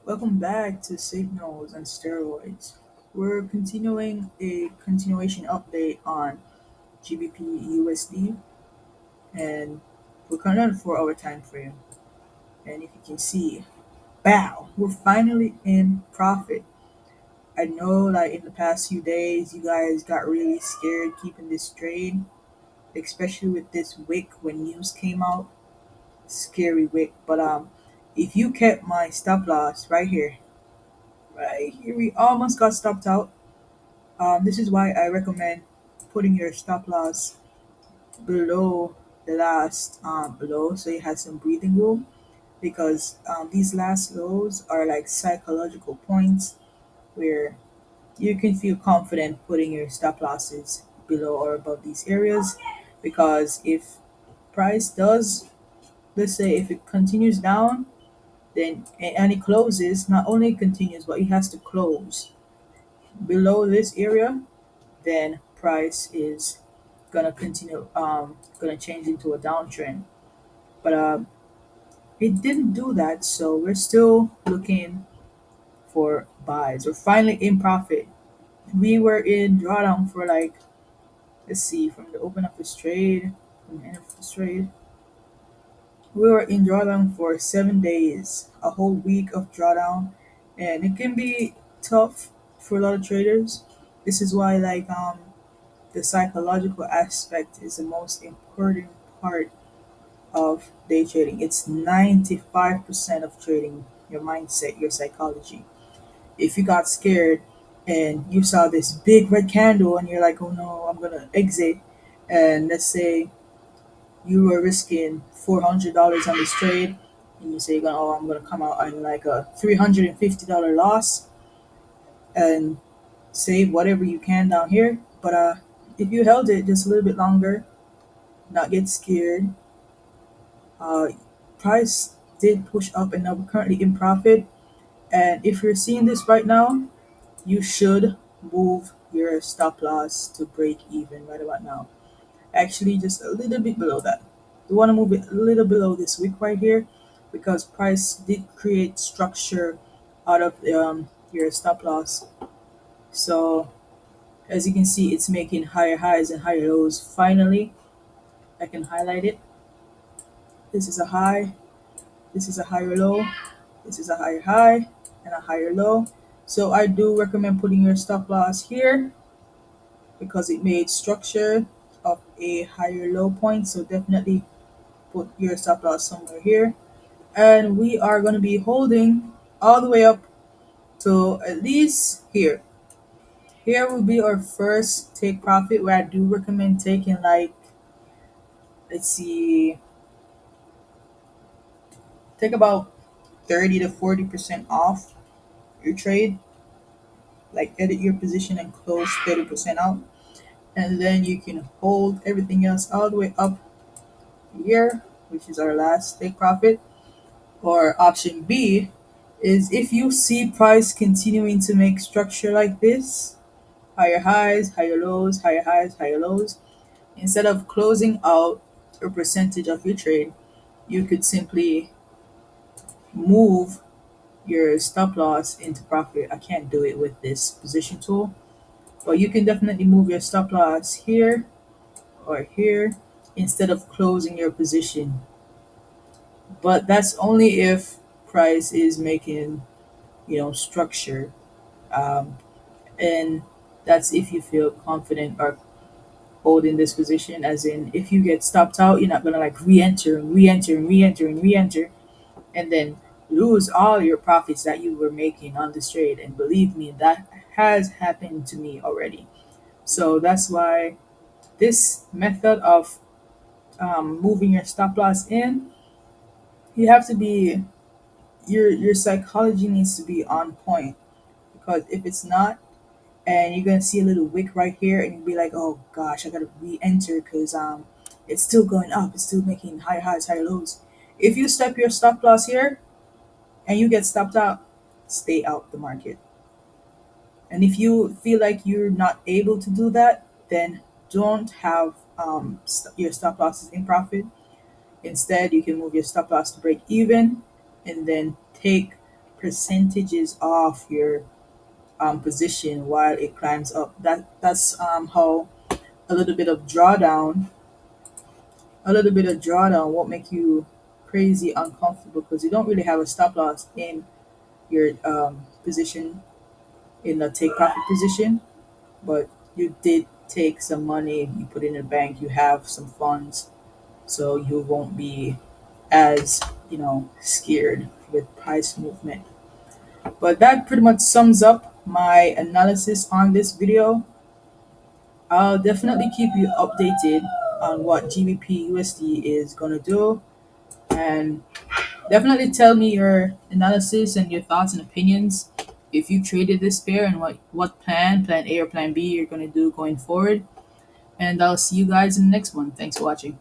Welcome back to Signals and Steroids. We're continuing a continuation update on GBP USD, and we're currently on a 4 hour time frame. And if you can see, bow, we're finally in profit. I know, like in the past few days, you guys got really scared keeping this trade, especially with this wick when news came out. Scary wick, but if you kept my stop loss right here, we almost got stopped out. This is why I recommend putting your stop loss below the last low so it has some breathing room because these last lows are like psychological points where you can feel confident putting your stop losses below or above these areas because if price does, let's say if it continues down, then and it closes, not only it continues but it has to close below this area, then price is gonna continue gonna change into a downtrend. But it didn't do that, so we're still looking for buys. We're finally in profit. We were in drawdown for like, let's see, from the open of this trade, from the end of this trade, we were in drawdown for 7 days, a whole week of drawdown, and it can be tough for a lot of traders. This is why the psychological aspect is the most important part of day trading. It's 95% of trading, your mindset, your psychology. If you got scared and you saw this big red candle and you're like, oh no, I'm going to exit, and let's say you were risking $400 on this trade, and you say, oh, I'm going to come out on like a $350 loss and save whatever you can down here. But if you held it just a little bit longer, not get scared. Uh, Price did push up and now we're currently in profit. And if you're seeing this right now, you should move your stop loss to break even right about now. Actually, just a little bit below that. You want to move it a little below this wick right here because price did create structure out of your stop loss. So as you can see, it's making higher highs and higher lows. Finally, I can highlight it. This is a high. This is a higher low. This is a higher high and a higher low. So I do recommend putting your stop loss here because it made structure of a higher low point. So definitely put your stop loss somewhere here. And we are going to be holding all the way up to at least here. Here will be our first take profit where I do recommend taking like, let's see, take about 30 to 40% off your trade, like edit your position and close 30% out, and then you can hold everything else all the way up here, which is our last take profit. Or option B is if you see price continuing to make structure like this, higher highs, higher lows, higher highs, higher lows, instead of closing out a percentage of your trade, you could simply move your stop loss into profit. I can't do it with this position tool, but you can definitely move your stop loss here or here instead of closing your position. But that's only if price is making, structure. Um, and that's if you feel confident or holding this position, as in if you get stopped out, you're not gonna like re-enter and re-enter and re-enter and re-enter and then lose all your profits that you were making on this trade. And believe me, that has happened to me already. So that's why this method of moving your stop loss in, you have to be your psychology needs to be on point because if it's not, and you're gonna see a little wick right here, and you'll be like, "Oh gosh, I gotta re-enter because it's still going up. It's still making higher highs, higher lows." If you step your stop loss here and you get stopped out, stay out the market. And if you feel like you're not able to do that, then don't have your stop losses in profit. Instead, you can move your stop loss to break even, and then take percentages off your position while it climbs up. That's how a little bit of drawdown, a little bit of drawdown won't make you crazy uncomfortable because you don't really have a stop loss in your position in the take profit position, but you did take some money, you put in a bank, you have some funds, so you won't be as scared with price movement. But that pretty much sums up my analysis on this video. I'll definitely keep you updated on what GBP USD is gonna do, and definitely tell me your analysis and your thoughts and opinions if you traded this pair and what plan A or plan B you're gonna do going forward. And I'll see you guys in the next one. Thanks for watching.